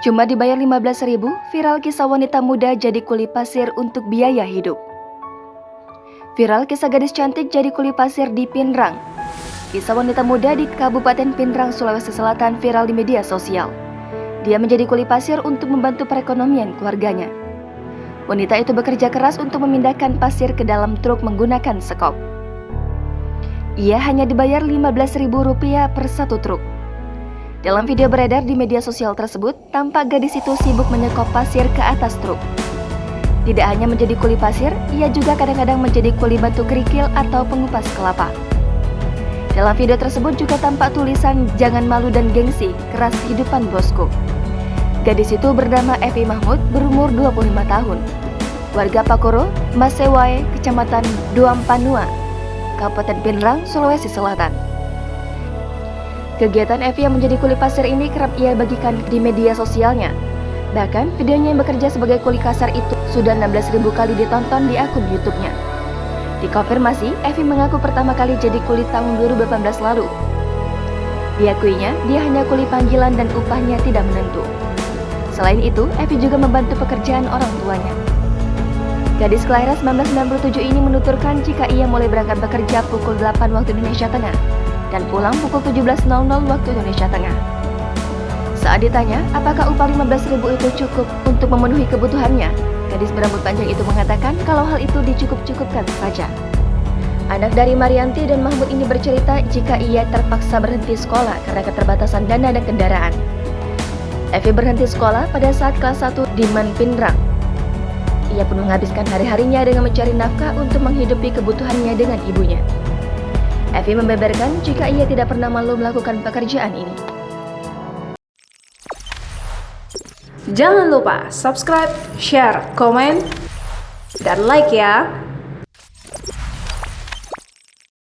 Cuma dibayar 15.000, viral kisah wanita muda jadi kuli pasir untuk biaya hidup. Viral kisah gadis cantik jadi kuli pasir di Pinrang. Kisah wanita muda di Kabupaten Pinrang, Sulawesi Selatan viral di media sosial. Dia menjadi kuli pasir untuk membantu perekonomian keluarganya. Wanita itu bekerja keras untuk memindahkan pasir ke dalam truk menggunakan sekop. Ia hanya dibayar Rp15.000 per satu truk. Dalam video beredar di media sosial tersebut, tampak gadis itu sibuk menyekop pasir ke atas truk. Tidak hanya menjadi kuli pasir, ia juga kadang-kadang menjadi kuli batu kerikil atau pengupas kelapa. Dalam video tersebut juga tampak tulisan "Jangan malu dan gengsi, keras kehidupan bosku". Gadis itu bernama Evi Mahmud, berumur 25 tahun. Warga Pakoro, Masewae, Kecamatan Duampanua, Kabupaten Pinrang, Sulawesi Selatan. Kegiatan Evi yang menjadi kuli pasir ini kerap ia bagikan di media sosialnya. Bahkan, videonya yang bekerja sebagai kuli kasar itu sudah 16.000 kali ditonton di akun YouTube-nya. Dikonfirmasi, Evi mengaku pertama kali jadi kuli tahun 2018 lalu. Diakuinya, dia hanya kuli panggilan dan upahnya tidak menentu. Selain itu, Evi juga membantu pekerjaan orang tuanya. Gadis kelahiran 1997 ini menuturkan jika ia mulai berangkat bekerja pukul 8 waktu Indonesia Tengah dan pulang pukul 17.00 waktu Indonesia Tengah. Saat ditanya apakah upah 15.000 itu cukup untuk memenuhi kebutuhannya, gadis berambut panjang itu mengatakan kalau hal itu dicukup-cukupkan saja. Anak dari Marianti dan Mahmud ini bercerita jika ia terpaksa berhenti sekolah karena keterbatasan dana dan kendaraan. Evi berhenti sekolah pada saat kelas 1 di Pinrang. Ia pun menghabiskan hari-harinya dengan mencari nafkah untuk menghidupi kebutuhannya dengan ibunya. Evi membeberkan jika ia tidak pernah malu melakukan pekerjaan ini. Jangan lupa subscribe, share, komen, dan like ya!